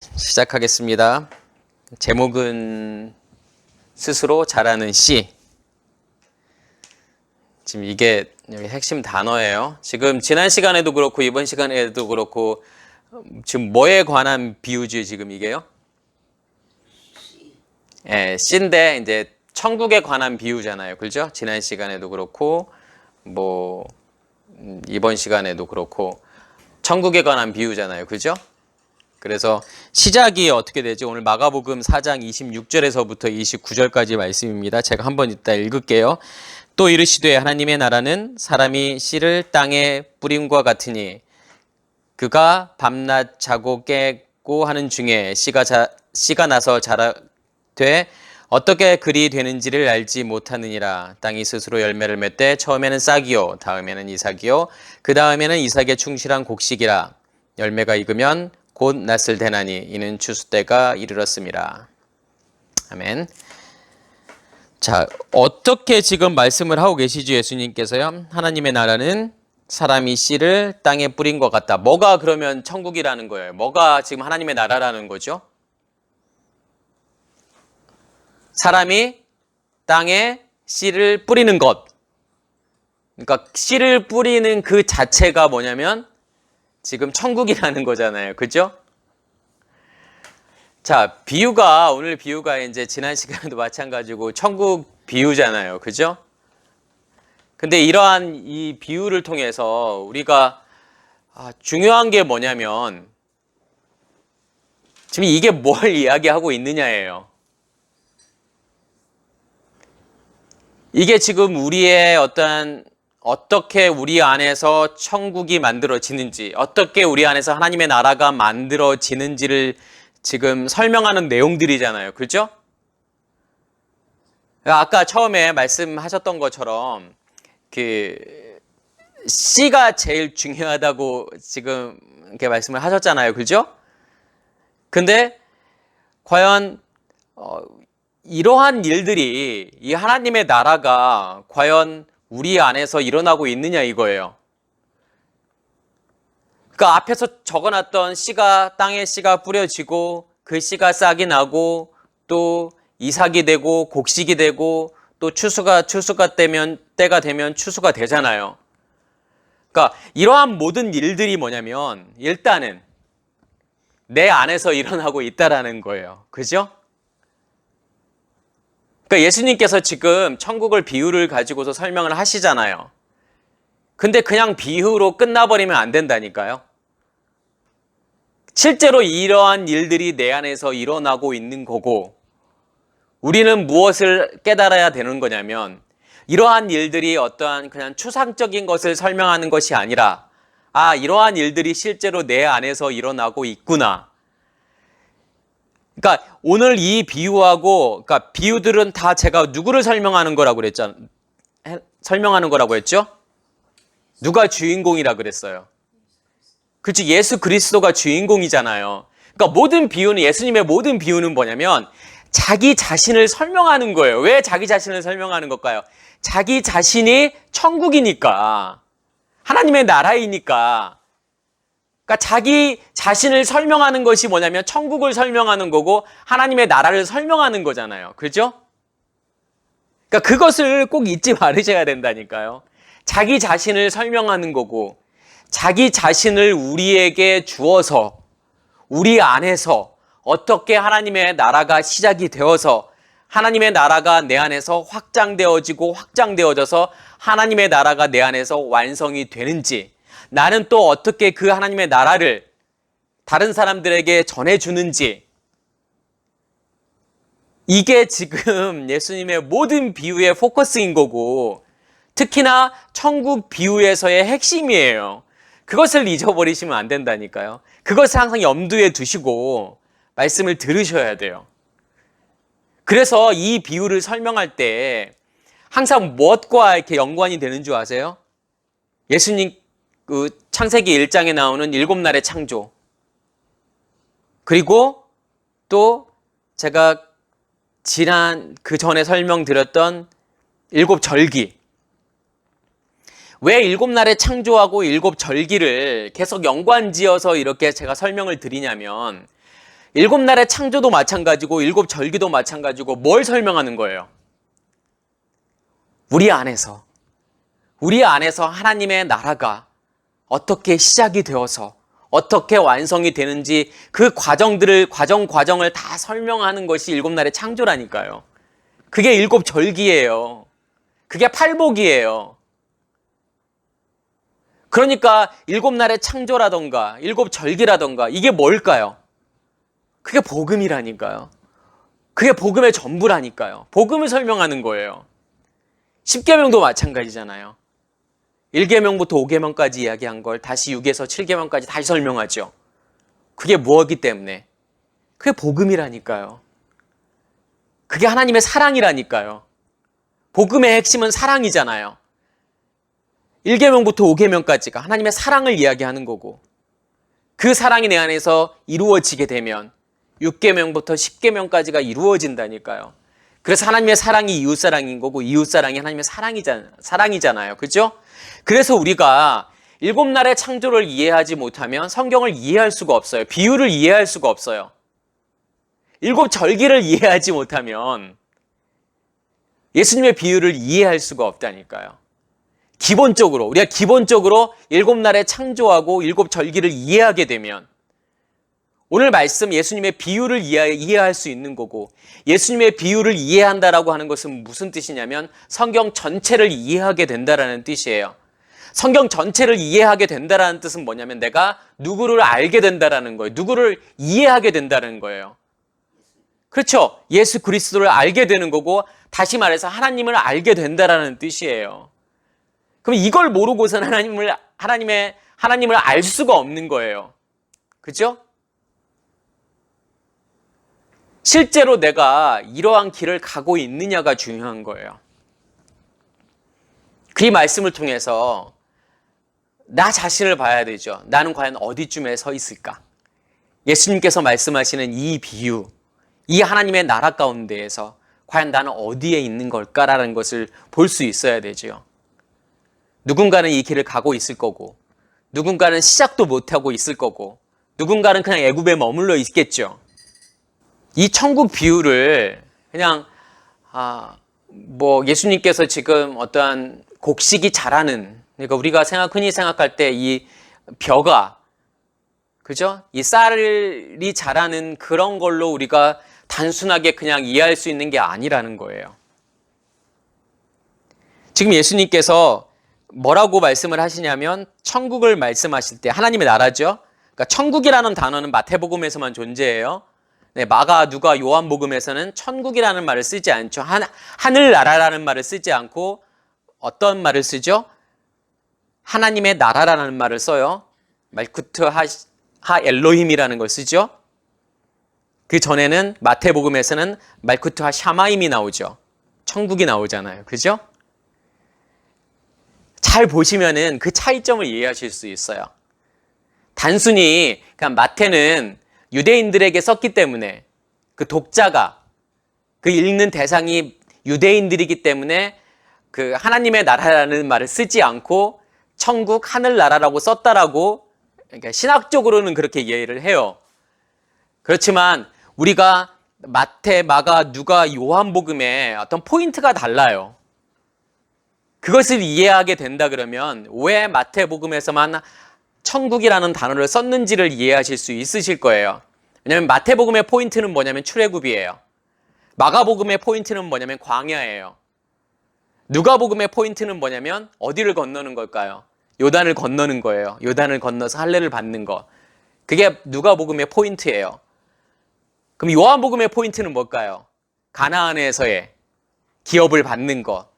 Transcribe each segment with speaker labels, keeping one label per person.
Speaker 1: 시작하겠습니다. 제목은 스스로 잘하는 씨. 지금 이게 여기 핵심 단어예요. 지금 지난 시간에도 그렇고 이번 시간에도 그렇고 지금 뭐에 관한 비유지 지금 이게요? 씨인데 이제 천국에 관한 비유잖아요. 그죠? 지난 시간에도 그렇고 뭐 이번 시간에도 그렇고 천국에 관한 비유잖아요. 그죠? 그래서 시작이 어떻게 되죠? 오늘 마가복음 4장 26절에서부터 29절까지 말씀입니다. 제가 한번 이따 읽을게요. 또 이르시되 하나님의 나라는 사람이 씨를 땅에 뿌림과 같으니 그가 밤낮 자고 깨고 하는 중에 씨가 나서 자라되 어떻게 그리 되는지를 알지 못하느니라. 땅이 스스로 열매를 맺되 처음에는 싹이요 다음에는 이삭이요 그 다음에는 이삭의 충실한 곡식이라. 열매가 익으면 곧 낫을 대나니 이는 추수 때가 이르렀습니다. 아멘. 자, 어떻게 지금 말씀을 하고 계시죠, 예수님께서요? 하나님의 나라는 사람이 씨를 땅에 뿌린 것 같다. 뭐가 그러면 천국이라는 거예요? 뭐가 지금 하나님의 나라라는 거죠? 사람이 땅에 씨를 뿌리는 것. 그러니까 씨를 뿌리는 그 자체가 뭐냐면 지금 천국이라는 거잖아요. 그죠? 자, 오늘 비유가 이제 지난 시간에도 마찬가지고 천국 비유잖아요. 그죠? 근데 이러한 이 비유를 통해서 우리가 중요한 게 뭐냐면 지금 이게 뭘 이야기하고 있느냐예요. 이게 지금 우리의 어떻게 우리 안에서 천국이 만들어지는지, 어떻게 우리 안에서 하나님의 나라가 만들어지는지를 지금 설명하는 내용들이잖아요. 그렇죠? 아까 처음에 말씀하셨던 것처럼 씨가 제일 중요하다고 지금 이렇게 말씀을 하셨잖아요. 그렇죠? 근데 과연 이러한 일들이 이 하나님의 나라가 과연 우리 안에서 일어나고 있느냐 이거예요. 그러니까 앞에서 적어놨던 땅에 씨가 뿌려지고 그 씨가 싹이 나고 또 이삭이 되고 곡식이 되고 또 때가 되면 추수가 되잖아요. 그러니까 이러한 모든 일들이 뭐냐면 일단은 내 안에서 일어나고 있다라는 거예요. 그죠? 그러니까 예수님께서 지금 천국을 비유를 가지고서 설명을 하시잖아요. 근데 그냥 비유로 끝나버리면 안 된다니까요. 실제로 이러한 일들이 내 안에서 일어나고 있는 거고 우리는 무엇을 깨달아야 되는 거냐면 이러한 일들이 어떠한 그냥 추상적인 것을 설명하는 것이 아니라 이러한 일들이 실제로 내 안에서 일어나고 있구나. 그러니까 오늘 이 그러니까 비유들은 다 제가 누구를 설명하는 거라고 했죠? 누가 주인공이라 그랬어요? 그렇지, 예수 그리스도가 주인공이잖아요. 그러니까 예수님의 모든 비유는 뭐냐면 자기 자신을 설명하는 거예요. 왜 자기 자신을 설명하는 걸까요? 자기 자신이 천국이니까, 하나님의 나라이니까. 그러니까 자기 자신을 설명하는 것이 뭐냐면 천국을 설명하는 거고 하나님의 나라를 설명하는 거잖아요. 그렇죠? 그러니까 그것을 꼭 잊지 말으셔야 된다니까요. 자기 자신을 설명하는 거고 자기 자신을 우리에게 주어서 우리 안에서 어떻게 하나님의 나라가 시작이 되어서 하나님의 나라가 내 안에서 확장되어져서 하나님의 나라가 내 안에서 완성이 되는지, 나는 또 어떻게 그 하나님의 나라를 다른 사람들에게 전해주는지, 이게 지금 예수님의 모든 비유의 포커스인 거고 특히나 천국 비유에서의 핵심이에요. 그것을 잊어버리시면 안 된다니까요. 그것을 항상 염두에 두시고 말씀을 들으셔야 돼요. 그래서 이 비유를 설명할 때 항상 무엇과 이렇게 연관이 되는 줄 아세요? 예수님 창세기 1장에 나오는 7날의 창조, 그리고 또 제가 그 전에 설명드렸던 7절기. 왜 7날의 창조하고 7절기를 계속 연관지어서 이렇게 제가 설명을 드리냐면 일곱 날의 창조도 마찬가지고 일곱 절기도 마찬가지고 뭘 설명하는 거예요? 우리 안에서 하나님의 나라가 어떻게 시작이 되어서 어떻게 완성이 되는지 그 과정을 다 설명하는 것이 일곱 날의 창조라니까요. 그게 일곱 절기예요. 그게 팔복이에요. 그러니까 일곱 날의 창조라던가 일곱 절기라던가 이게 뭘까요? 그게 복음이라니까요. 그게 복음의 전부라니까요. 복음을 설명하는 거예요. 십계명도 마찬가지잖아요. 1계명부터 5계명까지 이야기한 걸 다시 6에서 7계명까지 다시 설명하죠. 그게 무엇이기 때문에? 그게 복음이라니까요. 그게 하나님의 사랑이라니까요. 복음의 핵심은 사랑이잖아요. 1계명부터 5계명까지가 하나님의 사랑을 이야기하는 거고 그 사랑이 내 안에서 이루어지게 되면 6계명부터 10계명까지가 이루어진다니까요. 그래서 하나님의 사랑이 이웃사랑인 거고 이웃사랑이 하나님의 사랑이잖아요. 그죠? 그래서 우리가 일곱 날의 창조를 이해하지 못하면 성경을 이해할 수가 없어요. 비유를 이해할 수가 없어요. 일곱 절기를 이해하지 못하면 예수님의 비유를 이해할 수가 없다니까요. 우리가 기본적으로 일곱 날의 창조하고 일곱 절기를 이해하게 되면 오늘 말씀 예수님의 비유를 이해할 수 있는 거고 예수님의 비유를 이해한다라고 하는 것은 무슨 뜻이냐면 성경 전체를 이해하게 된다라는 뜻이에요. 성경 전체를 이해하게 된다라는 뜻은 뭐냐면 내가 누구를 알게 된다라는 거예요. 누구를 이해하게 된다는 거예요. 그렇죠? 예수 그리스도를 알게 되는 거고 다시 말해서 하나님을 알게 된다라는 뜻이에요. 그럼 이걸 모르고선 하나님을 알 수가 없는 거예요. 그렇죠? 실제로 내가 이러한 길을 가고 있느냐가 중요한 거예요. 그 말씀을 통해서 나 자신을 봐야 되죠. 나는 과연 어디쯤에 서 있을까? 예수님께서 말씀하시는 이 비유, 이 하나님의 나라 가운데에서 과연 나는 어디에 있는 걸까라는 것을 볼 수 있어야 되죠. 누군가는 이 길을 가고 있을 거고 누군가는 시작도 못하고 있을 거고 누군가는 그냥 애굽에 머물러 있겠죠. 이 천국 비유를 그냥 예수님께서 지금 어떠한 곡식이 자라는, 그러니까 우리가 흔히 생각할 때 이 벼가, 그죠? 이 쌀이 자라는 그런 걸로 우리가 단순하게 그냥 이해할 수 있는 게 아니라는 거예요. 지금 예수님께서 뭐라고 말씀을 하시냐면 천국을 말씀하실 때 하나님의 나라죠. 그러니까 천국이라는 단어는 마태복음에서만 존재해요. 네, 마가, 누가, 요한복음에서는 천국이라는 말을 쓰지 않죠. 하늘나라라는 말을 쓰지 않고 어떤 말을 쓰죠? 하나님의 나라라는 말을 써요. 말쿠트 하 엘로힘이라는 걸 쓰죠. 그 전에는 마태복음에서는 말쿠트 하 샤마임이 나오죠. 천국이 나오잖아요. 그죠? 잘 보시면은 그 차이점을 이해하실 수 있어요. 단순히 그냥 마태는 유대인들에게 썼기 때문에 그 독자가 그 읽는 대상이 유대인들이기 때문에 그 하나님의 나라라는 말을 쓰지 않고 천국 하늘나라라고 썼다라고, 그러니까 신학적으로는 그렇게 이해를 해요. 그렇지만 우리가 마태, 마가, 누가, 요한복음의 어떤 포인트가 달라요. 그것을 이해하게 된다 그러면 왜 마태복음에서만 천국이라는 단어를 썼는지를 이해하실 수 있으실 거예요. 왜냐하면 마태복음의 포인트는 뭐냐면 출애굽이에요. 마가복음의 포인트는 뭐냐면 광야예요. 누가복음의 포인트는 뭐냐면 어디를 건너는 걸까요? 요단을 건너는 거예요. 요단을 건너서 할례를 받는 거. 그게 누가복음의 포인트예요. 그럼 요한복음의 포인트는 뭘까요? 가나안에서의 기업을 받는 거.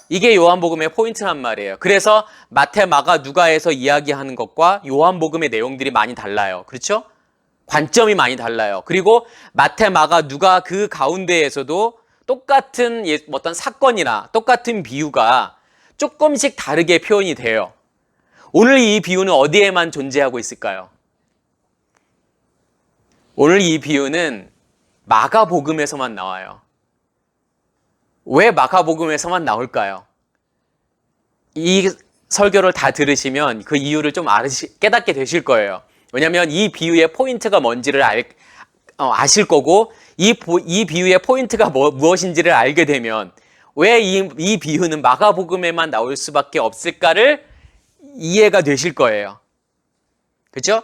Speaker 1: 이게 요한복음의 포인트란 말이에요. 그래서 마태, 마가, 누가에서 이야기하는 것과 요한복음의 내용들이 많이 달라요. 그렇죠? 관점이 많이 달라요. 그리고 마태, 마가, 누가 그 가운데에서도 똑같은 어떤 사건이나 똑같은 비유가 조금씩 다르게 표현이 돼요. 오늘 이 비유는 어디에만 존재하고 있을까요? 오늘 이 비유는 마가복음에서만 나와요. 왜 마가복음에서만 나올까요? 이 설교를 다 들으시면 그 이유를 좀 깨닫게 되실 거예요. 왜냐하면 이 비유의 포인트가 뭔지를 아실 거고, 이 비유의 포인트가 무엇인지를 알게 되면 왜 이 비유는 마가복음에만 나올 수밖에 없을까를 이해가 되실 거예요. 그죠?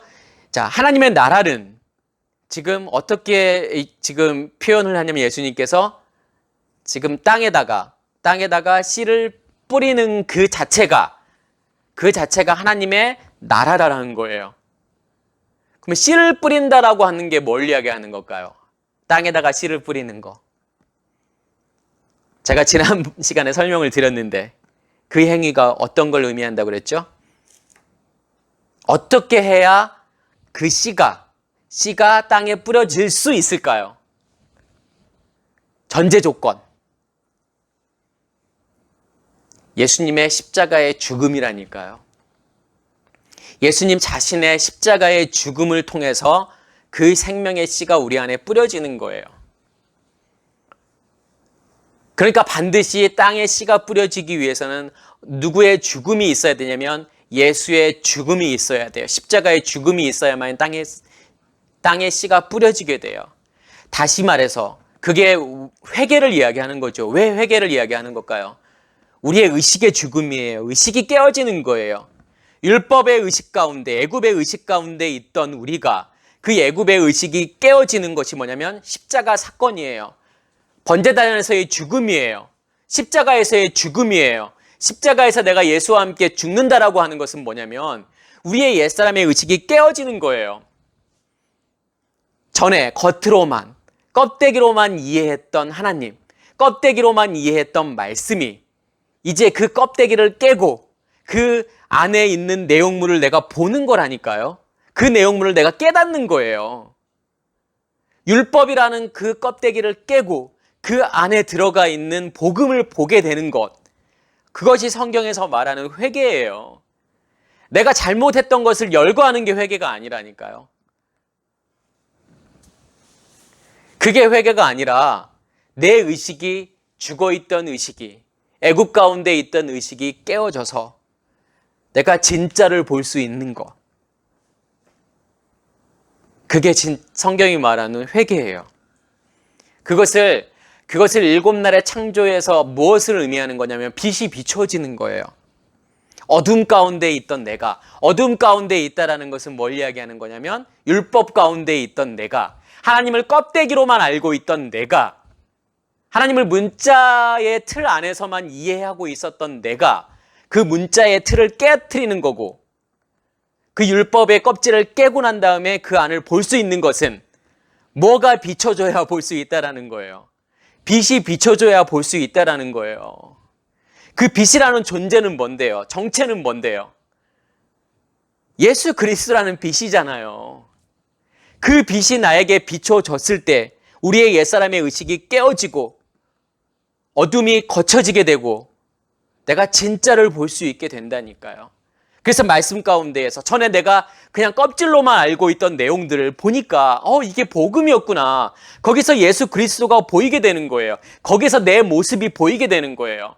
Speaker 1: 자, 하나님의 나라는 지금 어떻게 지금 표현을 하냐면 예수님께서 지금 땅에다가 씨를 뿌리는 그 자체가 하나님의 나라라는 거예요. 그럼 씨를 뿌린다라고 하는 게 뭘 이야기하는 걸까요? 땅에다가 씨를 뿌리는 거. 제가 지난 시간에 설명을 드렸는데 그 행위가 어떤 걸 의미한다고 그랬죠? 어떻게 해야 그 씨가 땅에 뿌려질 수 있을까요? 전제 조건. 예수님의 십자가의 죽음이라니까요. 예수님 자신의 십자가의 죽음을 통해서 그 생명의 씨가 우리 안에 뿌려지는 거예요. 그러니까 반드시 땅에 씨가 뿌려지기 위해서는 누구의 죽음이 있어야 되냐면 예수의 죽음이 있어야 돼요. 십자가의 죽음이 있어야만 땅에 씨가 뿌려지게 돼요. 다시 말해서 그게 회개를 이야기하는 거죠. 왜 회개를 이야기하는 걸까요? 우리의 의식의 죽음이에요. 의식이 깨어지는 거예요. 율법의 의식 가운데, 애굽의 의식 가운데 있던 우리가 그 애굽의 의식이 깨어지는 것이 뭐냐면 십자가 사건이에요. 번제단에서의 죽음이에요. 십자가에서의 죽음이에요. 십자가에서 내가 예수와 함께 죽는다라고 하는 것은 뭐냐면 우리의 옛사람의 의식이 깨어지는 거예요. 전에 겉으로만, 껍데기로만 이해했던 하나님, 껍데기로만 이해했던 말씀이 이제 그 껍데기를 깨고 그 안에 있는 내용물을 내가 보는 거라니까요. 그 내용물을 내가 깨닫는 거예요. 율법이라는 그 껍데기를 깨고 그 안에 들어가 있는 복음을 보게 되는 것. 그것이 성경에서 말하는 회개예요. 내가 잘못했던 것을 열거하는 게 회개가 아니라니까요. 그게 회개가 아니라 내 의식이 죽어있던 의식이 애굽 가운데 있던 의식이 깨어져서 내가 진짜를 볼 수 있는 것. 그게 성경이 말하는 회개예요. 그것을 일곱 날의 창조에서 무엇을 의미하는 거냐면 빛이 비춰지는 거예요. 어둠 가운데 있던 내가, 어둠 가운데 있다라는 것은 뭘 이야기하는 거냐면 율법 가운데 있던 내가, 하나님을 껍데기로만 알고 있던 내가, 하나님을 문자의 틀 안에서만 이해하고 있었던 내가 그 문자의 틀을 깨트리는 거고, 그 율법의 껍질을 깨고 난 다음에 그 안을 볼 수 있는 것은 뭐가 비춰져야 볼 수 있다라는 거예요. 빛이 비춰져야 볼 수 있다라는 거예요. 그 빛이라는 존재는 뭔데요? 정체는 뭔데요? 예수 그리스도라는 빛이잖아요. 그 빛이 나에게 비춰졌을 때 우리의 옛사람의 의식이 깨어지고 어둠이 거쳐지게 되고 내가 진짜를 볼 수 있게 된다니까요. 그래서 말씀 가운데에서 전에 내가 그냥 껍질로만 알고 있던 내용들을 보니까 이게 복음이었구나. 거기서 예수 그리스도가 보이게 되는 거예요. 거기서 내 모습이 보이게 되는 거예요.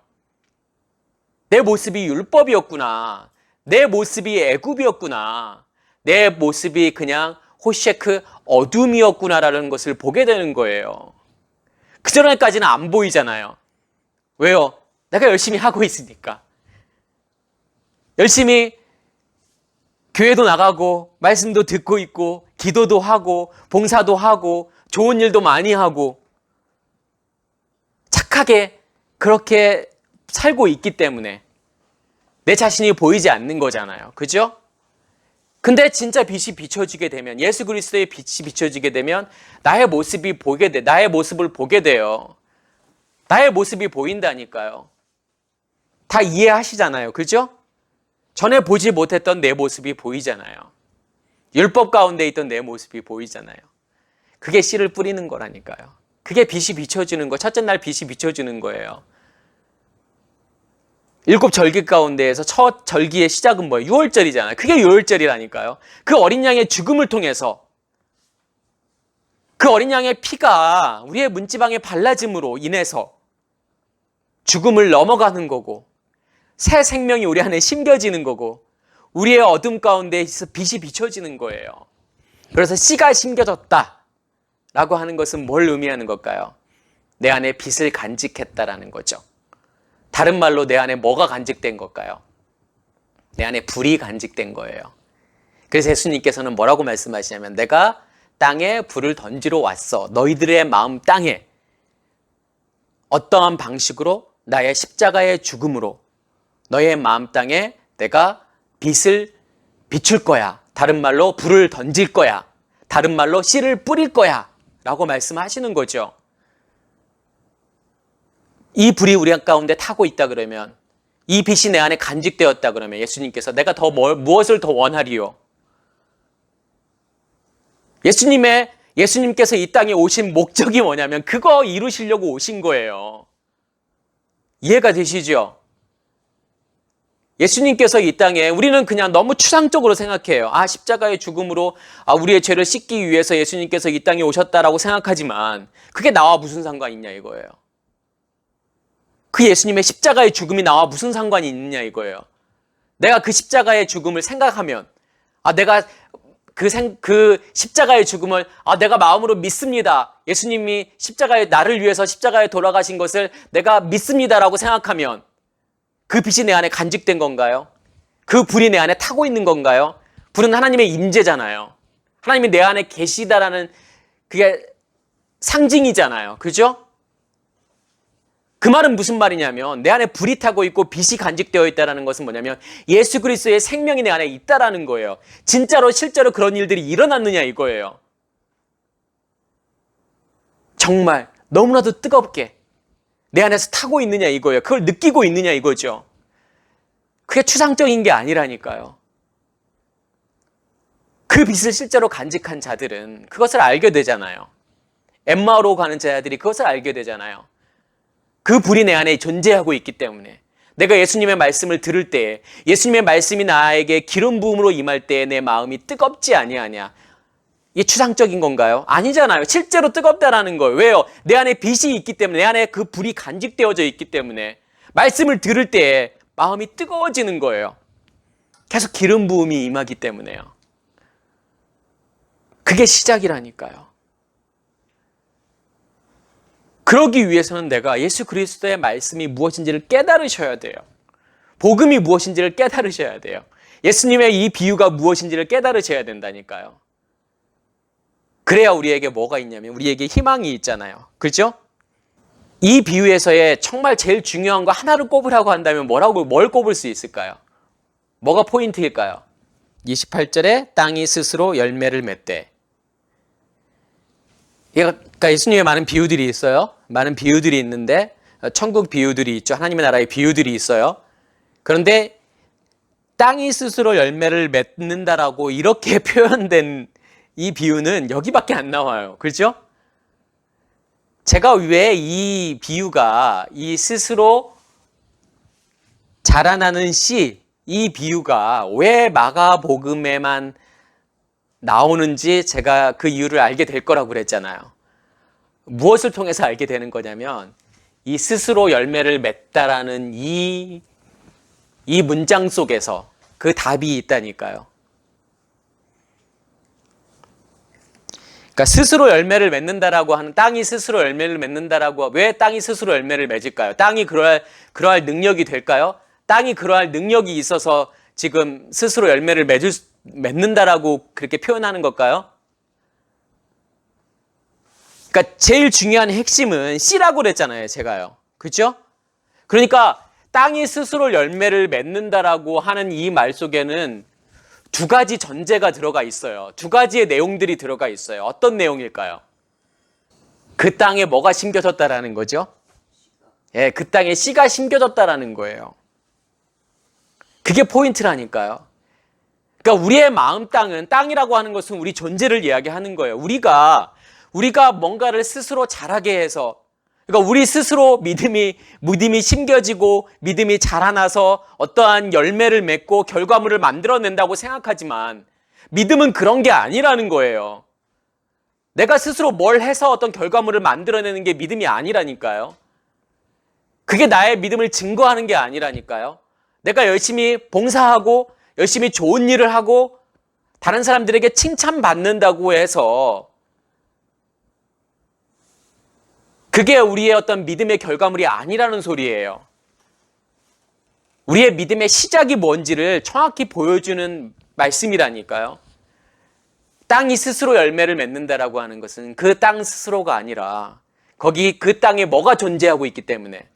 Speaker 1: 내 모습이 율법이었구나. 내 모습이 애굽이었구나. 내 모습이 그냥 호쉐크 어둠이었구나라는 것을 보게 되는 거예요. 그전에까지는 안 보이잖아요. 왜요? 내가 열심히 하고 있으니까. 열심히 교회도 나가고 말씀도 듣고 있고 기도도 하고 봉사도 하고 좋은 일도 많이 하고 착하게 그렇게 살고 있기 때문에 내 자신이 보이지 않는 거잖아요. 그죠? 근데 진짜 빛이 비춰지게 되면, 예수 그리스도의 빛이 비춰지게 되면 나의 모습을 보게 돼요. 나의 모습이 보인다니까요. 다 이해하시잖아요. 그죠? 전에 보지 못했던 내 모습이 보이잖아요. 율법 가운데 있던 내 모습이 보이잖아요. 그게 씨를 뿌리는 거라니까요. 그게 빛이 비춰지는 거, 첫째 날 빛이 비춰지는 거예요. 7 절기 가운데에서 첫 절기의 시작은 뭐예요? 6월절이잖아요. 그게 6월절이라니까요. 그 어린 양의 죽음을 통해서, 그 어린 양의 피가 우리의 문지방에 발라짐으로 인해서 죽음을 넘어가는 거고, 새 생명이 우리 안에 심겨지는 거고, 우리의 어둠 가운데에서 빛이 비춰지는 거예요. 그래서 씨가 심겨졌다 라고 하는 것은 뭘 의미하는 걸까요? 내 안에 빛을 간직했다라는 거죠. 다른 말로 내 안에 뭐가 간직된 걸까요? 내 안에 불이 간직된 거예요. 그래서 예수님께서는 뭐라고 말씀하시냐면 내가 땅에 불을 던지러 왔어. 너희들의 마음 땅에 어떠한 방식으로 나의 십자가의 죽음으로 너의 마음 땅에 내가 빛을 비출 거야. 다른 말로 불을 던질 거야. 다른 말로 씨를 뿌릴 거야. 라고 말씀하시는 거죠. 이 불이 우리 가운데 타고 있다 그러면, 이 빛이 내 안에 간직되었다 그러면 예수님께서 내가 더 무엇을 더 원하리요? 예수님께서 이 땅에 오신 목적이 뭐냐면 그거 이루시려고 오신 거예요. 이해가 되시죠? 예수님께서 이 땅에, 우리는 그냥 너무 추상적으로 생각해요. 십자가의 죽음으로 우리의 죄를 씻기 위해서 예수님께서 이 땅에 오셨다라고 생각하지만 그게 나와 무슨 상관이 있냐 이거예요. 그 예수님의 십자가의 죽음이 나와 무슨 상관이 있느냐 이거예요. 내가 그 십자가의 죽음을 생각하면 내가 그 십자가의 죽음을 내가 마음으로 믿습니다. 예수님이 나를 위해서 십자가에 돌아가신 것을 내가 믿습니다라고 생각하면 그 빛이 내 안에 간직된 건가요? 그 불이 내 안에 타고 있는 건가요? 불은 하나님의 임재잖아요. 하나님이 내 안에 계시다라는 그게 상징이잖아요. 그죠? 그 말은 무슨 말이냐면 내 안에 불이 타고 있고 빛이 간직되어 있다는 것은 뭐냐면 예수 그리스도의 생명이 내 안에 있다라는 거예요. 진짜로 실제로 그런 일들이 일어났느냐 이거예요. 정말 너무나도 뜨겁게 내 안에서 타고 있느냐 이거예요. 그걸 느끼고 있느냐 이거죠. 그게 추상적인 게 아니라니까요. 그 빛을 실제로 간직한 자들은 그것을 알게 되잖아요. 엠마오로 가는 자들이 그것을 알게 되잖아요. 그 불이 내 안에 존재하고 있기 때문에 내가 예수님의 말씀을 들을 때, 예수님의 말씀이 나에게 기름 부음으로 임할 때 내 마음이 뜨겁지 아니하냐. 이게 추상적인 건가요? 아니잖아요. 실제로 뜨겁다라는 거예요. 왜요? 내 안에 빛이 있기 때문에, 내 안에 그 불이 간직되어져 있기 때문에 말씀을 들을 때 마음이 뜨거워지는 거예요. 계속 기름 부음이 임하기 때문에요. 그게 시작이라니까요. 그러기 위해서는 내가 예수 그리스도의 말씀이 무엇인지를 깨달으셔야 돼요. 복음이 무엇인지를 깨달으셔야 돼요. 예수님의 이 비유가 무엇인지를 깨달으셔야 된다니까요. 그래야 우리에게 뭐가 있냐면 우리에게 희망이 있잖아요. 그렇죠? 이 비유에서의 정말 제일 중요한 거 하나를 꼽으라고 한다면 뭘 꼽을 수 있을까요? 뭐가 포인트일까요? 28절에 땅이 스스로 열매를 맺되. 그러니까 예수님의 많은 비유들이 있어요. 많은 비유들이 있는데 천국 비유들이 있죠. 하나님의 나라의 비유들이 있어요. 그런데 땅이 스스로 열매를 맺는다라고 이렇게 표현된 이 비유는 여기밖에 안 나와요. 그렇죠? 제가 왜 이 비유가, 이 스스로 자라나는 씨, 이 비유가 왜 마가복음에만 나오는지 제가 그 이유를 알게 될 거라고 그랬잖아요. 무엇을 통해서 알게 되는 거냐면 이 스스로 열매를 맺다라는 이 문장 속에서 그 답이 있다니까요. 그러니까 스스로 열매를 맺는다라고 하는, 땅이 스스로 열매를 맺는다라고, 왜 땅이 스스로 열매를 맺을까요? 땅이 그러할 능력이 될까요? 땅이 그러할 능력이 있어서 지금 스스로 열매를 맺는다라고 그렇게 표현하는 걸까요? 그러니까 제일 중요한 핵심은 씨라고 그랬잖아요, 제가요. 그렇죠? 그러니까 땅이 스스로 열매를 맺는다라고 하는 이 말 속에는 두 가지 전제가 들어가 있어요. 두 가지의 내용들이 들어가 있어요. 어떤 내용일까요? 그 땅에 뭐가 심겨졌다라는 거죠? 예, 그 땅에 씨가 심겨졌다라는 거예요. 그게 포인트라니까요. 그러니까 우리의 마음 땅이라고 하는 것은 우리 존재를 이야기하는 거예요. 우리가 뭔가를 스스로 자라게 해서, 그러니까 우리 스스로 믿음이 심겨지고 믿음이 자라나서 어떠한 열매를 맺고 결과물을 만들어낸다고 생각하지만 믿음은 그런 게 아니라는 거예요. 내가 스스로 뭘 해서 어떤 결과물을 만들어내는 게 믿음이 아니라니까요. 그게 나의 믿음을 증거하는 게 아니라니까요. 내가 열심히 봉사하고 열심히 좋은 일을 하고 다른 사람들에게 칭찬받는다고 해서 그게 우리의 어떤 믿음의 결과물이 아니라는 소리예요. 우리의 믿음의 시작이 뭔지를 정확히 보여주는 말씀이라니까요. 땅이 스스로 열매를 맺는다라고 하는 것은 그 땅 스스로가 아니라 거기 그 땅에 뭐가 존재하고 있기 때문에,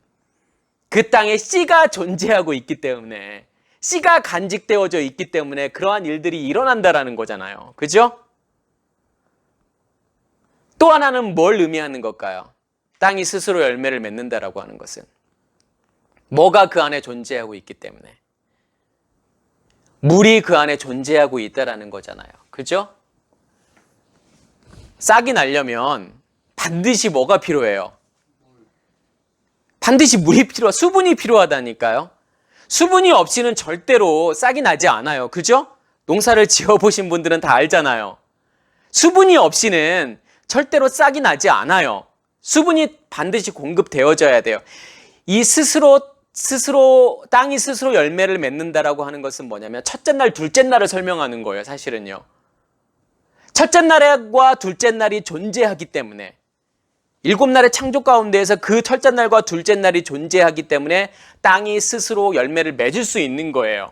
Speaker 1: 그 땅에 씨가 존재하고 있기 때문에, 씨가 간직되어져 있기 때문에 그러한 일들이 일어난다라는 거잖아요. 그죠? 또 하나는 뭘 의미하는 걸까요? 땅이 스스로 열매를 맺는다라고 하는 것은 뭐가 그 안에 존재하고 있기 때문에, 물이 그 안에 존재하고 있다라는 거잖아요. 그죠? 싹이 나려면 반드시 뭐가 필요해요? 반드시 물이 수분이 필요하다니까요. 수분이 없이는 절대로 싹이 나지 않아요. 그죠? 농사를 지어보신 분들은 다 알잖아요. 수분이 없이는 절대로 싹이 나지 않아요. 수분이 반드시 공급되어져야 돼요. 이 땅이 스스로 열매를 맺는다라고 하는 것은 뭐냐면 첫째 날, 둘째 날을 설명하는 거예요. 사실은요. 첫째 날과 둘째 날이 존재하기 때문에, 7날의 창조 가운데에서 그 첫째 날과 둘째 날이 존재하기 때문에 땅이 스스로 열매를 맺을 수 있는 거예요.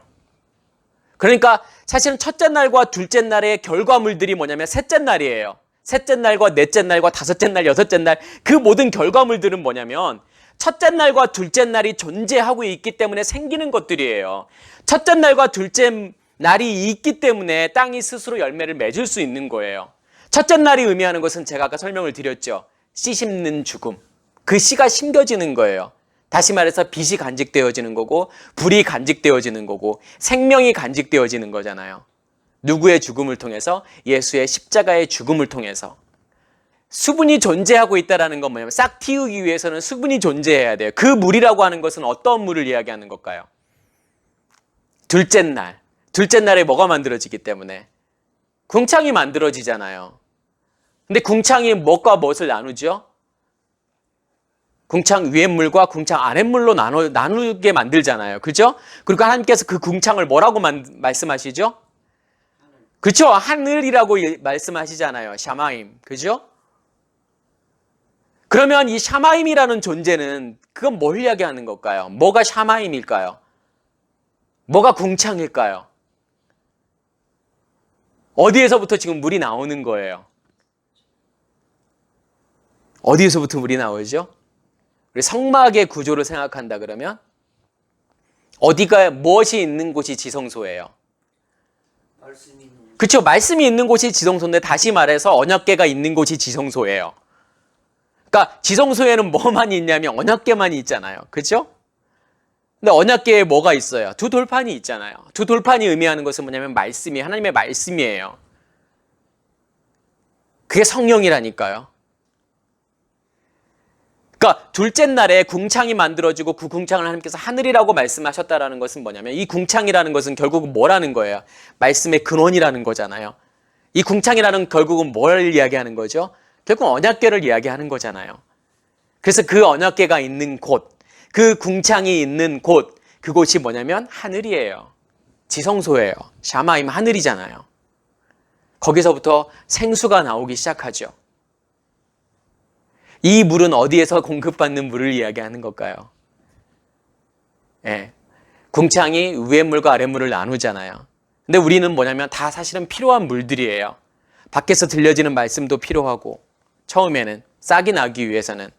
Speaker 1: 그러니까 사실은 첫째 날과 둘째 날의 결과물들이 뭐냐면 셋째 날이에요. 셋째 날과 넷째 날과 다섯째 날, 여섯째 날, 그 모든 결과물들은 뭐냐면 첫째 날과 둘째 날이 존재하고 있기 때문에 생기는 것들이에요. 첫째 날과 둘째 날이 있기 때문에 땅이 스스로 열매를 맺을 수 있는 거예요. 첫째 날이 의미하는 것은 제가 아까 설명을 드렸죠. 씨 심는 죽음. 그 씨가 심겨지는 거예요. 다시 말해서 빛이 간직되어지는 거고, 불이 간직되어지는 거고, 생명이 간직되어지는 거잖아요. 누구의 죽음을 통해서? 예수의 십자가의 죽음을 통해서. 수분이 존재하고 있다는 건 뭐냐면 싹 틔우기 위해서는 수분이 존재해야 돼요. 그 물이라고 하는 것은 어떤 물을 이야기하는 걸까요? 둘째 날. 둘째 날에 뭐가 만들어지기 때문에? 궁창이 만들어지잖아요. 근데 궁창이 무엇과 무엇을 나누죠? 궁창 위의 물과 궁창 아랫 물로 나누게 만들잖아요. 그죠? 그리고 하나님께서 그 궁창을 뭐라고 말씀하시죠? 그렇죠? 하늘이라고 말씀하시잖아요. 샤마임. 그죠? 그러면 이 샤마임이라는 존재는 그건 뭘 이야기하는 걸까요? 뭐가 샤마임일까요? 뭐가 궁창일까요? 어디에서부터 지금 물이 나오는 거예요? 어디에서부터 물이 나오죠? 우리 성막의 구조를 생각한다 그러면 어디가 무엇이 있는 곳이 지성소예요? 그렇죠. 말씀이 있는 곳이 지성소인데 다시 말해서 언약궤가 있는 곳이 지성소예요. 그러니까 지성소에는 뭐만 있냐면 언약궤만 있잖아요. 그렇죠? 근데 언약궤에 뭐가 있어요? 두 돌판이 있잖아요. 두 돌판이 의미하는 것은 뭐냐면 말씀이 하나님의 말씀이에요. 그게 성령이라니까요. 그러니까 둘째 날에 궁창이 만들어지고 그 궁창을 하나님께서 하늘이라고 말씀하셨다라는 것은 뭐냐면 이 궁창이라는 것은 결국은 뭐라는 거예요? 말씀의 근원이라는 거잖아요. 이 궁창이라는 결국은 뭘 이야기하는 거죠? 결국 언약궤를 이야기하는 거잖아요. 그래서 그 언약궤가 있는 곳, 그 궁창이 있는 곳, 그곳이 뭐냐면 하늘이에요. 지성소예요. 샤마임 하늘이잖아요. 거기서부터 생수가 나오기 시작하죠. 이 물은 어디에서 공급받는 물을 이야기하는 걸까요? 예. 궁창이 위의 물과 아랫 물을 나누잖아요. 근데 우리는 뭐냐면 다 사실은 필요한 물들이에요. 밖에서 들려지는 말씀도 필요하고, 처음에는 싹이 나기 위해서는,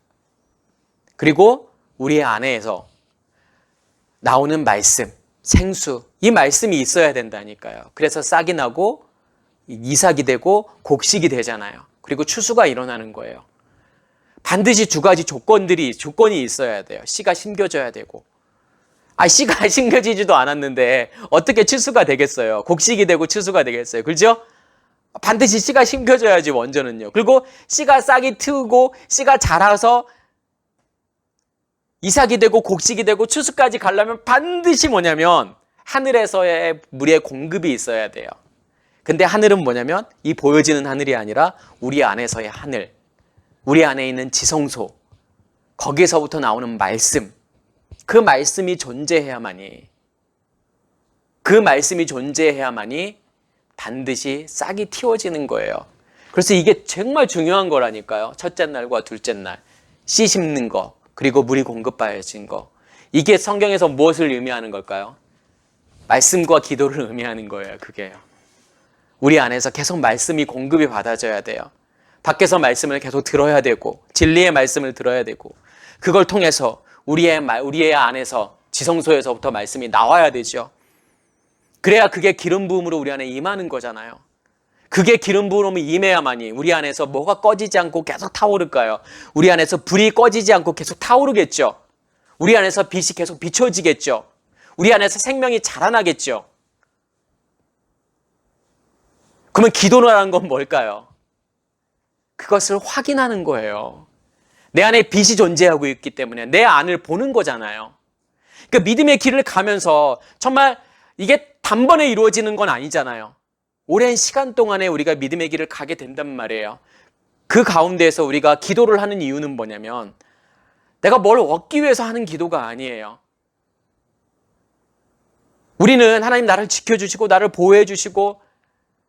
Speaker 1: 그리고 우리 안에서 나오는 말씀, 생수, 이 말씀이 있어야 된다니까요. 그래서 싹이 나고 이삭이 되고 곡식이 되잖아요. 그리고 추수가 일어나는 거예요. 반드시 두 가지 조건이 있어야 돼요. 씨가 심겨져야 되고. 씨가 심겨지지도 않았는데 어떻게 추수가 되겠어요? 곡식이 되고 추수가 되겠어요? 그렇죠? 반드시 씨가 심겨져야지 원전은요. 그리고 씨가 싹이 트고 씨가 자라서 이삭이 되고 곡식이 되고 추수까지 가려면 반드시 뭐냐면 하늘에서의 물의 공급이 있어야 돼요. 근데 하늘은 뭐냐면 이 보여지는 하늘이 아니라 우리 안에서의 하늘, 우리 안에 있는 지성소, 거기서부터 나오는 말씀, 그 말씀이 존재해야만이 반드시 싹이 틔워지는 거예요. 그래서 이게 정말 중요한 거라니까요. 첫째 날과 둘째 날. 씨 심는 거, 그리고 물이 공급받아진 거. 이게 성경에서 무엇을 의미하는 걸까요? 말씀과 기도를 의미하는 거예요. 그게요. 우리 안에서 계속 말씀이 공급이 받아져야 돼요. 밖에서 말씀을 계속 들어야 되고 진리의 말씀을 들어야 되고 그걸 통해서 우리의 안에서 지성소에서부터 말씀이 나와야 되죠. 그래야 그게 기름 부음으로 우리 안에 임하는 거잖아요. 그게 기름 부음으로 임해야만이 우리 안에서 뭐가 꺼지지 않고 계속 타오를까요? 우리 안에서 불이 꺼지지 않고 계속 타오르겠죠. 우리 안에서 빛이 계속 비춰지겠죠. 우리 안에서 생명이 자라나겠죠. 그러면 기도라는 건 뭘까요? 그것을 확인하는 거예요. 내 안에 빛이 존재하고 있기 때문에 내 안을 보는 거잖아요. 그러니까 믿음의 길을 가면서 정말 이게 단번에 이루어지는 건 아니잖아요. 오랜 시간 동안에 우리가 믿음의 길을 가게 된단 말이에요. 그 가운데에서 우리가 기도를 하는 이유는 뭐냐면 내가 뭘 얻기 위해서 하는 기도가 아니에요. 우리는 하나님 나를 지켜주시고 나를 보호해 주시고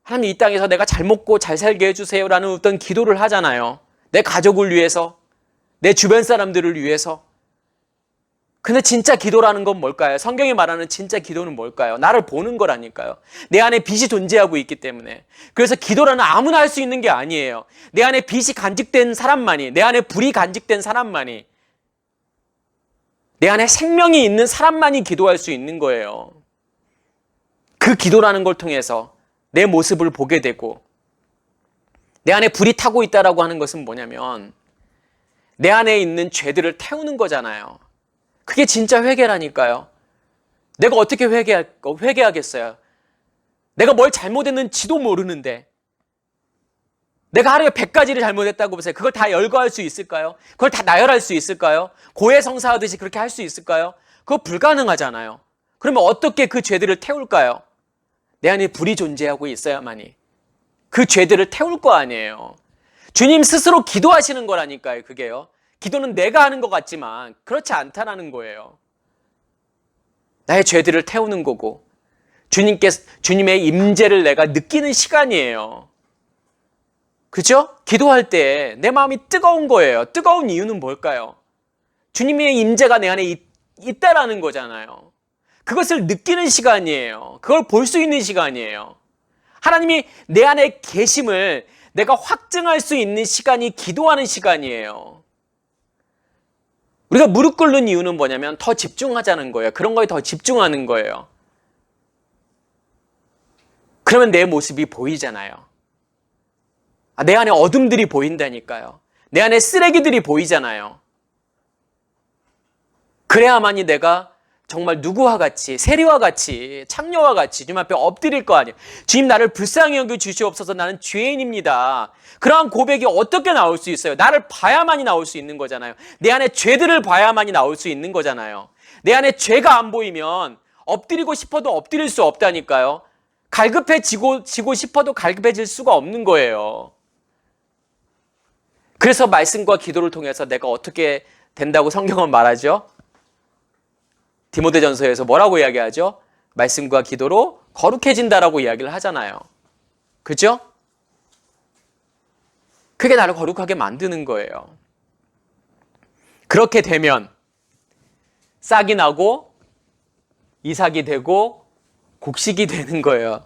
Speaker 1: 하나님 이 땅에서 내가 잘 먹고 잘 살게 해주세요라는 어떤 기도를 하잖아요. 내 가족을 위해서, 내 주변 사람들을 위해서. 근데 진짜 기도라는 건 뭘까요? 성경이 말하는 진짜 기도는 뭘까요? 나를 보는 거라니까요. 내 안에 빛이 존재하고 있기 때문에. 그래서 기도라는 아무나 할 수 있는 게 아니에요. 내 안에 빛이 간직된 사람만이, 내 안에 불이 간직된 사람만이, 내 안에 생명이 있는 사람만이 기도할 수 있는 거예요. 그 기도라는 걸 통해서 내 모습을 보게 되고 내 안에 불이 타고 있다라고 하는 것은 뭐냐면 내 안에 있는 죄들을 태우는 거잖아요. 그게 진짜 회개라니까요. 내가 어떻게 회개하겠어요? 내가 뭘 잘못했는지도 모르는데 내가 하루에 100가지를 잘못했다고 보세요. 그걸 다 열거할 수 있을까요? 그걸 다 나열할 수 있을까요? 고해성사하듯이 그렇게 할 수 있을까요? 그거 불가능하잖아요. 그러면 어떻게 그 죄들을 태울까요? 내 안에 불이 존재하고 있어야만이 그 죄들을 태울 거 아니에요. 주님 스스로 기도하시는 거라니까요. 그게요. 기도는 내가 하는 것 같지만 그렇지 않다라는 거예요. 나의 죄들을 태우는 거고 주님의 임재를 내가 느끼는 시간이에요. 그죠? 기도할 때 내 마음이 뜨거운 거예요. 뜨거운 이유는 뭘까요? 주님의 임재가 내 안에 있다라는 거잖아요. 그것을 느끼는 시간이에요. 그걸 볼 수 있는 시간이에요. 하나님이 내 안에 계심을 내가 확증할 수 있는 시간이 기도하는 시간이에요. 우리가 무릎 꿇는 이유는 뭐냐면 더 집중하자는 거예요. 그런 거에 더 집중하는 거예요. 그러면 내 모습이 보이잖아요. 내 안에 어둠들이 보인다니까요. 내 안에 쓰레기들이 보이잖아요. 그래야만이 내가 정말 누구와 같이 세리와 같이 창녀와 같이 주님 앞에 엎드릴 거 아니에요. 주님 나를 불쌍히 여겨 주시옵소서 나는 죄인입니다. 그러한 고백이 어떻게 나올 수 있어요? 나를 봐야만이 나올 수 있는 거잖아요. 내 안에 죄들을 봐야만이 나올 수 있는 거잖아요. 내 안에 죄가 안 보이면 엎드리고 싶어도 엎드릴 수 없다니까요. 갈급해지고 싶어도 갈급해질 수가 없는 거예요. 그래서 말씀과 기도를 통해서 내가 어떻게 된다고 성경은 말하죠? 디모데전서에서 뭐라고 이야기하죠? 말씀과 기도로 거룩해진다라고 이야기를 하잖아요. 그죠? 그게 나를 거룩하게 만드는 거예요. 그렇게 되면 싹이 나고 이삭이 되고 곡식이 되는 거예요.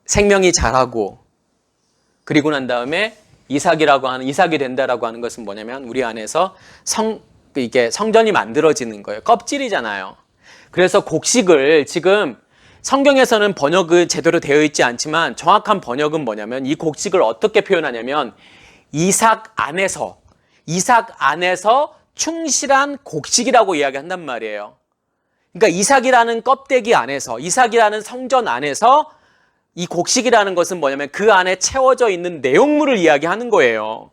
Speaker 1: 생명이 자라고 그리고 난 다음에 이삭이 된다라고 하는 것은 뭐냐면 우리 안에서 이게 성전이 만들어지는 거예요. 껍질이잖아요. 그래서 곡식을 지금 성경에서는 번역은 제대로 되어 있지 않지만 정확한 번역은 뭐냐면 이 곡식을 어떻게 표현하냐면 이삭 안에서 충실한 곡식이라고 이야기한단 말이에요. 그러니까 이삭이라는 껍데기 안에서 이삭이라는 성전 안에서 이 곡식이라는 것은 뭐냐면 그 안에 채워져 있는 내용물을 이야기하는 거예요.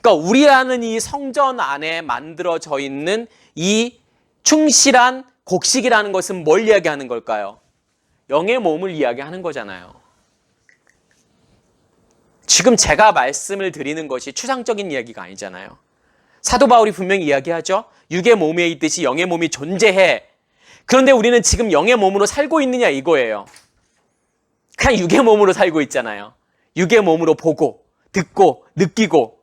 Speaker 1: 그러니까 우리라는 이 성전 안에 만들어져 있는 이 충실한 곡식이라는 것은 뭘 이야기하는 걸까요? 영의 몸을 이야기하는 거잖아요. 지금 제가 말씀을 드리는 것이 추상적인 이야기가 아니잖아요. 사도 바울이 분명히 이야기하죠. 육의 몸에 있듯이 영의 몸이 존재해. 그런데 우리는 지금 영의 몸으로 살고 있느냐 이거예요. 그냥 육의 몸으로 살고 있잖아요. 육의 몸으로 보고 듣고 느끼고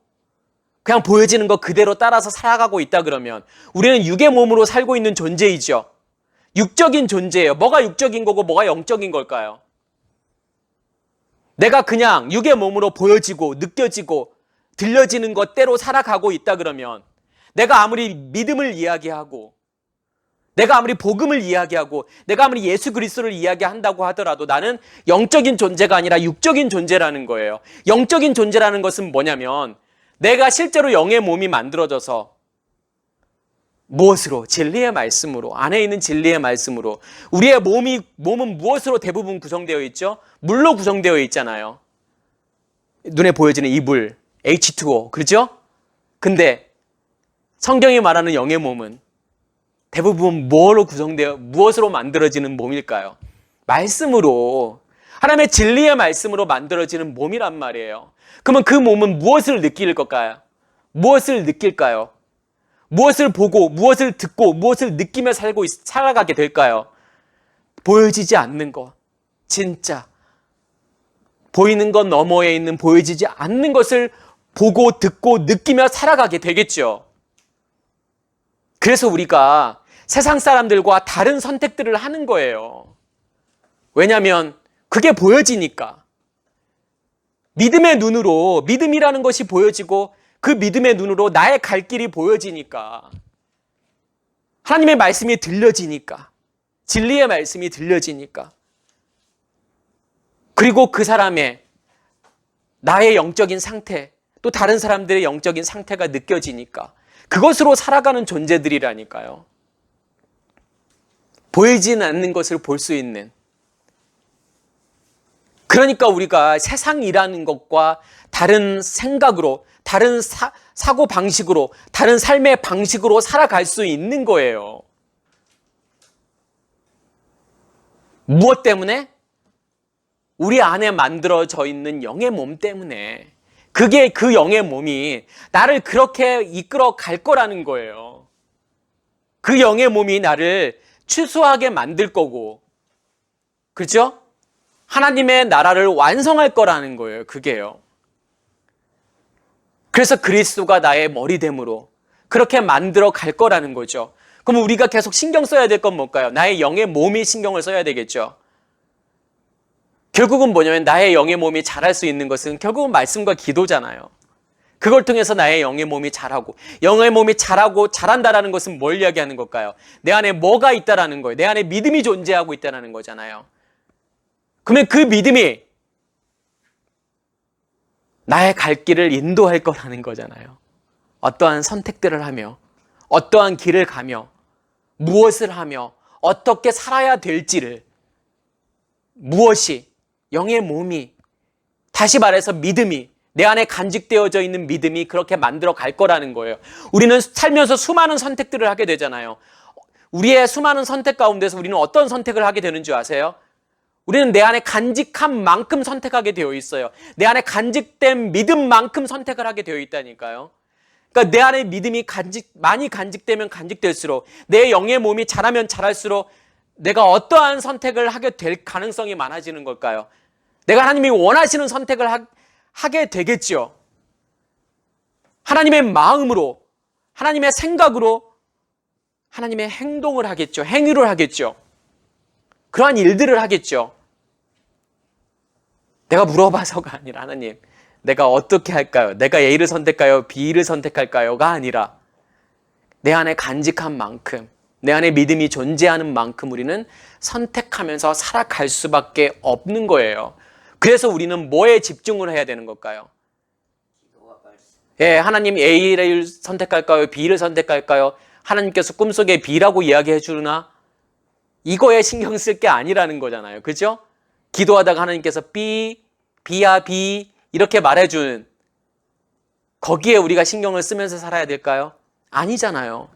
Speaker 1: 그냥 보여지는 것 그대로 따라서 살아가고 있다 그러면 우리는 육의 몸으로 살고 있는 존재이죠. 육적인 존재예요. 뭐가 육적인 거고 뭐가 영적인 걸까요? 내가 그냥 육의 몸으로 보여지고 느껴지고 들려지는 것대로 살아가고 있다 그러면 내가 아무리 믿음을 이야기하고 내가 아무리 복음을 이야기하고 내가 아무리 예수 그리스도를 이야기한다고 하더라도 나는 영적인 존재가 아니라 육적인 존재라는 거예요. 영적인 존재라는 것은 뭐냐면 내가 실제로 영의 몸이 만들어져서 무엇으로? 진리의 말씀으로, 안에 있는 진리의 말씀으로. 우리의 몸은 무엇으로 대부분 구성되어 있죠? 물로 구성되어 있잖아요. 눈에 보여지는 이 물, H2O, 그렇죠? 근데 성경이 말하는 영의 몸은 대부분 무엇으로 만들어지는 몸일까요? 말씀으로, 하나님의 진리의 말씀으로 만들어지는 몸이란 말이에요. 그러면 그 몸은 무엇을 느낄 걸까요? 무엇을 느낄까요? 무엇을 보고, 무엇을 듣고, 무엇을 느끼며 살아가게 될까요? 보여지지 않는 것, 진짜. 보이는 것 너머에 있는 보여지지 않는 것을 보고, 듣고, 느끼며 살아가게 되겠죠. 그래서 우리가 세상 사람들과 다른 선택들을 하는 거예요. 왜냐하면 그게 보여지니까. 믿음의 눈으로 믿음이라는 것이 보여지고 그 믿음의 눈으로 나의 갈 길이 보여지니까. 하나님의 말씀이 들려지니까. 진리의 말씀이 들려지니까. 그리고 그 사람의 나의 영적인 상태, 또 다른 사람들의 영적인 상태가 느껴지니까. 그것으로 살아가는 존재들이라니까요. 보이지는 않는 것을 볼 수 있는. 그러니까 우리가 세상이라는 것과 다른 생각으로, 다른 사고 방식으로, 다른 삶의 방식으로 살아갈 수 있는 거예요. 무엇 때문에? 우리 안에 만들어져 있는 영의 몸 때문에. 그게 그 영의 몸이 나를 그렇게 이끌어 갈 거라는 거예요. 그 영의 몸이 나를 추수하게 만들 거고, 그렇죠? 하나님의 나라를 완성할 거라는 거예요. 그게요. 그래서 그리스도가 나의 머리됨으로 그렇게 만들어 갈 거라는 거죠. 그럼 우리가 계속 신경 써야 될 건 뭘까요? 나의 영의 몸이 신경을 써야 되겠죠. 결국은 뭐냐면 나의 영의 몸이 자랄 수 있는 것은 결국은 말씀과 기도잖아요. 그걸 통해서 나의 영의 몸이 자라고, 영의 몸이 자란다라는 것은 뭘 이야기하는 걸까요? 내 안에 뭐가 있다라는 거예요. 내 안에 믿음이 존재하고 있다는 거잖아요. 그러면 그 믿음이 나의 갈 길을 인도할 거라는 거잖아요. 어떠한 선택들을 하며, 어떠한 길을 가며, 무엇을 하며, 어떻게 살아야 될지를, 무엇이, 영의 몸이, 다시 말해서 믿음이, 내 안에 간직되어져 있는 믿음이 그렇게 만들어 갈 거라는 거예요. 우리는 살면서 수많은 선택들을 하게 되잖아요. 우리의 수많은 선택 가운데서 우리는 어떤 선택을 하게 되는 줄 아세요? 우리는 내 안에 간직한 만큼 선택하게 되어 있어요. 내 안에 간직된 믿음만큼 선택을 하게 되어 있다니까요. 그러니까 내 안에 믿음이 많이 간직되면 간직될수록, 내 영의 몸이 자라면 자랄수록 내가 어떠한 선택을 하게 될 가능성이 많아지는 걸까요? 내가 하나님이 원하시는 선택을 하게 되겠죠. 하나님의 마음으로, 하나님의 생각으로, 하나님의 행동을 하겠죠. 행위를 하겠죠. 그러한 일들을 하겠죠. 내가 물어봐서가 아니라 하나님, 내가 어떻게 할까요? 내가 A를 선택할까요? B를 선택할까요?가 아니라 내 안에 간직한 만큼, 내 안에 믿음이 존재하는 만큼 우리는 선택하면서 살아갈 수밖에 없는 거예요. 그래서 우리는 뭐에 집중을 해야 되는 걸까요? 예, 하나님 A를 선택할까요? B를 선택할까요? 하나님께서 꿈속에 B라고 이야기해 주나? 이거에 신경 쓸 게 아니라는 거잖아요. 그죠? 기도하다가 하나님께서 B야 B 이렇게 말해주는, 거기에 우리가 신경을 쓰면서 살아야 될까요? 아니잖아요.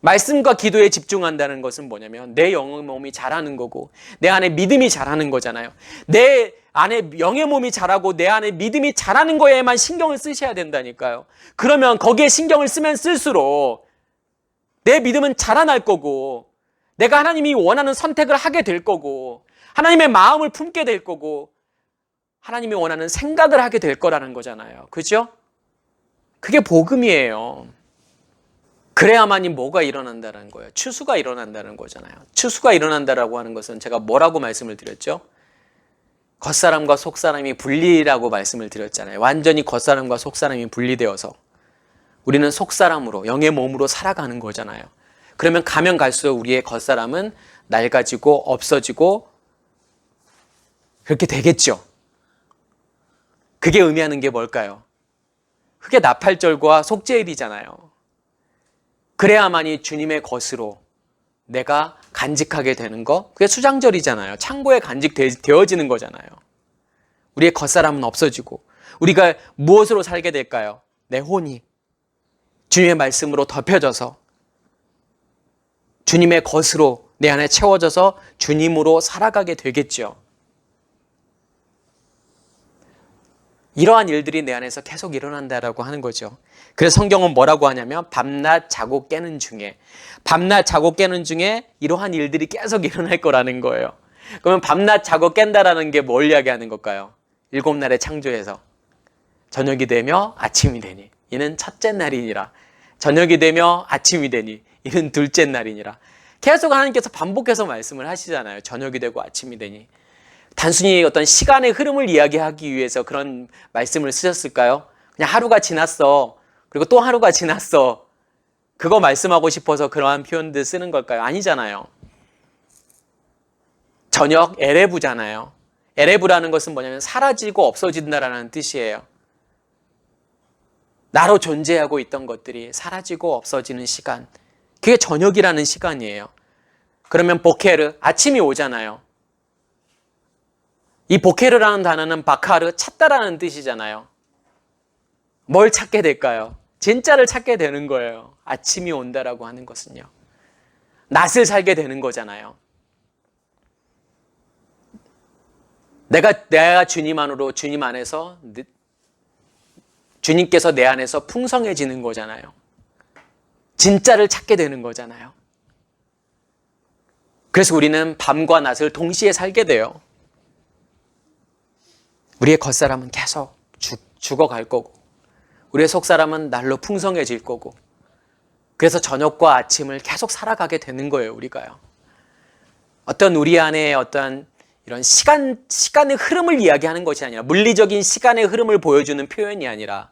Speaker 1: 말씀과 기도에 집중한다는 것은 뭐냐면 내 영의 몸이 자라는 거고 내 안에 믿음이 자라는 거잖아요. 내 안에 영의 몸이 자라고 내 안에 믿음이 자라는 거에만 신경을 쓰셔야 된다니까요. 그러면 거기에 신경을 쓰면 쓸수록 내 믿음은 자라날 거고, 내가 하나님이 원하는 선택을 하게 될 거고, 하나님의 마음을 품게 될 거고, 하나님이 원하는 생각을 하게 될 거라는 거잖아요. 그죠? 그게 복음이에요. 그래야만이 뭐가 일어난다는 거예요? 추수가 일어난다는 거잖아요. 추수가 일어난다라고 하는 것은 제가 뭐라고 말씀을 드렸죠? 겉사람과 속사람이 분리라고 말씀을 드렸잖아요. 완전히 겉사람과 속사람이 분리되어서 우리는 속사람으로, 영의 몸으로 살아가는 거잖아요. 그러면 가면 갈수록 우리의 겉사람은 낡아지고 없어지고 그렇게 되겠죠. 그게 의미하는 게 뭘까요? 그게 나팔절과 속죄일이잖아요. 그래야만이 주님의 것으로 내가 간직하게 되는 거, 그게 수장절이잖아요. 창고에 간직되어지는 거잖아요. 우리의 겉사람은 없어지고 우리가 무엇으로 살게 될까요? 내 혼이 주님의 말씀으로 덮여져서 주님의 것으로 내 안에 채워져서 주님으로 살아가게 되겠죠. 이러한 일들이 내 안에서 계속 일어난다라고 하는 거죠. 그래서 성경은 뭐라고 하냐면 밤낮 자고 깨는 중에, 밤낮 자고 깨는 중에 이러한 일들이 계속 일어날 거라는 거예요. 그러면 밤낮 자고 깬다라는 게 뭘 이야기하는 걸까요? 7날의 창조에서 저녁이 되며 아침이 되니 이는 첫째 날이니라. 저녁이 되며 아침이 되니 이는 둘째 날이니라. 계속 하나님께서 반복해서 말씀을 하시잖아요. 저녁이 되고 아침이 되니. 단순히 어떤 시간의 흐름을 이야기하기 위해서 그런 말씀을 쓰셨을까요? 그냥 하루가 지났어. 그리고 또 하루가 지났어. 그거 말씀하고 싶어서 그러한 표현들 쓰는 걸까요? 아니잖아요. 저녁 에레브잖아요. 에레브라는 것은 뭐냐면 사라지고 없어진다라는 뜻이에요. 나로 존재하고 있던 것들이 사라지고 없어지는 시간. 그게 저녁이라는 시간이에요. 그러면 보케르, 아침이 오잖아요. 이 보케르라는 단어는 바카르, 찾다라는 뜻이잖아요. 뭘 찾게 될까요? 진짜를 찾게 되는 거예요. 아침이 온다라고 하는 것은요. 낮을 살게 되는 거잖아요. 내가 주님 안으로, 주님 안에서, 주님께서 내 안에서 풍성해지는 거잖아요. 진짜를 찾게 되는 거잖아요. 그래서 우리는 밤과 낮을 동시에 살게 돼요. 우리의 겉사람은 계속 죽어갈 거고 우리의 속사람은 날로 풍성해질 거고 그래서 저녁과 아침을 계속 살아가게 되는 거예요. 우리가요. 어떤 우리 안에 어떤 이런 시간의 흐름을 이야기하는 것이 아니라 물리적인 시간의 흐름을 보여주는 표현이 아니라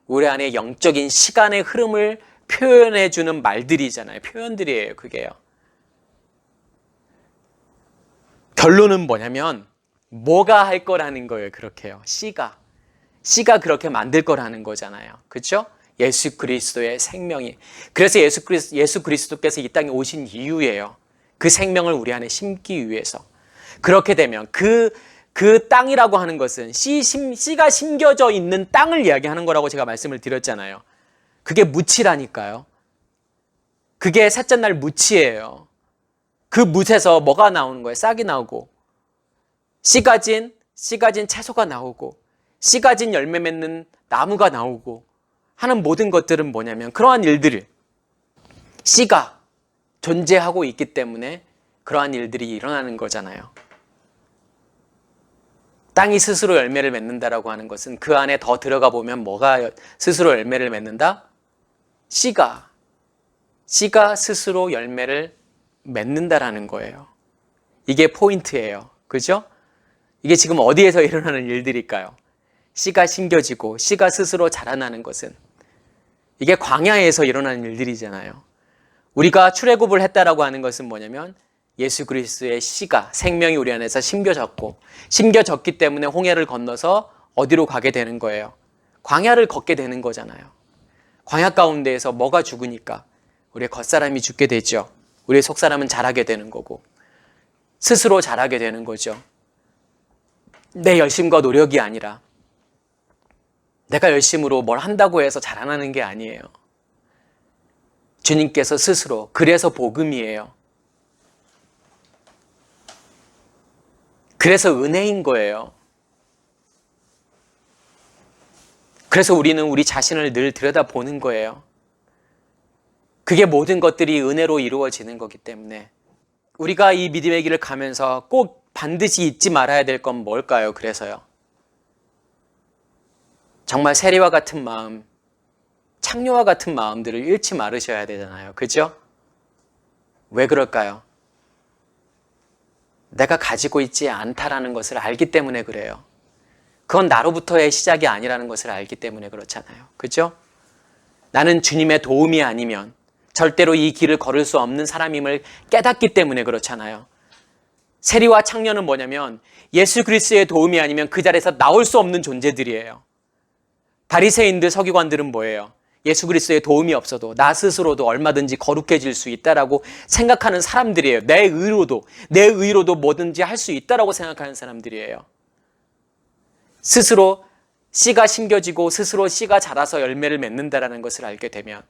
Speaker 1: 우리 안에 영적인 시간의 흐름을 표현해주는 말들이잖아요. 표현들이에요. 그게요. 결론은 뭐냐면 뭐가 할 거라는 거예요. 그렇게요. 씨가 그렇게 만들 거라는 거잖아요. 그렇죠? 예수 그리스도의 생명이. 그래서 예수 그리스도께서 이 땅에 오신 이유예요. 그 생명을 우리 안에 심기 위해서. 그렇게 되면 그 땅이라고 하는 것은 씨가 심겨져 있는 땅을 이야기하는 거라고 제가 말씀을 드렸잖아요. 그게 묻이라니까요. 그게 셋째 날 묻이예요. 그 묻에서 뭐가 나오는 거예요? 싹이 나오고 씨 가진 채소가 나오고 씨 가진 열매 맺는 나무가 나오고 하는 모든 것들은 뭐냐면 그러한 일들을 씨가 존재하고 있기 때문에 그러한 일들이 일어나는 거잖아요. 땅이 스스로 열매를 맺는다라고 하는 것은 그 안에 더 들어가 보면 뭐가 스스로 열매를 맺는다? 씨가 스스로 열매를 맺는다라는 거예요. 이게 포인트예요. 그죠? 이게 지금 어디에서 일어나는 일들일까요? 씨가 심겨지고 씨가 스스로 자라나는 것은 이게 광야에서 일어나는 일들이잖아요. 우리가 출애굽을 했다라고 하는 것은 뭐냐면 예수 그리스도의 씨가 생명이 우리 안에서 심겨졌기 때문에 홍해를 건너서 어디로 가게 되는 거예요? 광야를 걷게 되는 거잖아요. 광야 가운데에서 뭐가 죽으니까 우리의 겉사람이 죽게 되죠. 우리의 속사람은 자라게 되는 거고 스스로 자라게 되는 거죠. 내 열심과 노력이 아니라 내가 열심으로 뭘 한다고 해서 자라나는 게 아니에요. 주님께서 스스로, 그래서 복음이에요. 그래서 은혜인 거예요. 그래서 우리는 우리 자신을 늘 들여다보는 거예요. 그게 모든 것들이 은혜로 이루어지는 거기 때문에 우리가 이 믿음의 길을 가면서 꼭 반드시 잊지 말아야 될 건 뭘까요? 그래서요. 정말 세리와 같은 마음, 창녀와 같은 마음들을 잃지 말으셔야 되잖아요. 그죠? 왜 그럴까요? 내가 가지고 있지 않다라는 것을 알기 때문에 그래요. 그건 나로부터의 시작이 아니라는 것을 알기 때문에 그렇잖아요. 그죠? 나는 주님의 도움이 아니면 절대로 이 길을 걸을 수 없는 사람임을 깨닫기 때문에 그렇잖아요. 세리와 창녀는 뭐냐면 예수 그리스도의 도움이 아니면 그 자리에서 나올 수 없는 존재들이에요. 바리새인들, 서기관들은 뭐예요? 예수 그리스도의 도움이 없어도 나 스스로도 얼마든지 거룩해질 수 있다라고 생각하는 사람들이에요. 내 의로도 뭐든지 할 수 있다라고 생각하는 사람들이에요. 스스로 씨가 심겨지고 스스로 씨가 자라서 열매를 맺는다라는 것을 알게 되면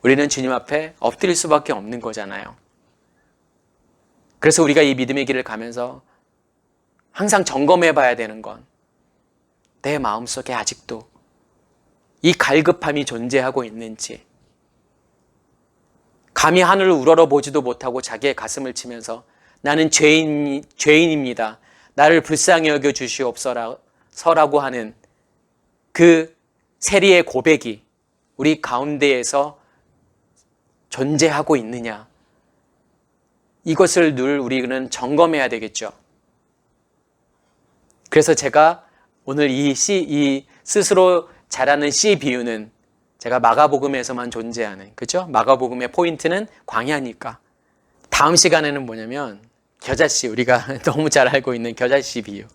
Speaker 1: 우리는 주님 앞에 엎드릴 수밖에 없는 거잖아요. 그래서 우리가 이 믿음의 길을 가면서 항상 점검해 봐야 되는 건 내 마음속에 아직도 이 갈급함이 존재하고 있는지, 감히 하늘을 우러러 보지도 못하고 자기의 가슴을 치면서 나는 죄인입니다. 나를 불쌍히 여겨 주시옵소서라고 하는 그 세리의 고백이 우리 가운데에서 존재하고 있느냐, 이것을 늘 우리는 점검해야 되겠죠. 그래서 제가 오늘 이 스스로 자라는 씨 비유는 제가 마가복음에서만 존재하는, 그죠? 마가복음의 포인트는 광야니까. 다음 시간에는 뭐냐면 겨자씨, 우리가 너무 잘 알고 있는 겨자씨 비유.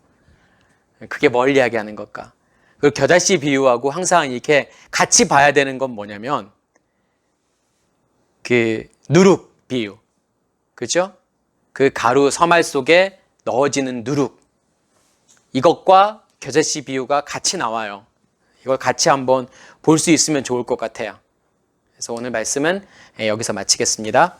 Speaker 1: 그게 뭘 이야기하는 걸까? 그 겨자씨 비유하고 항상 이렇게 같이 봐야 되는 건 뭐냐면 그 누룩 비유. 그죠? 그 가루 서말 속에 넣어지는 누룩. 이것과 겨자씨 비유가 같이 나와요. 이걸 같이 한번 볼 수 있으면 좋을 것 같아요. 그래서 오늘 말씀은 여기서 마치겠습니다.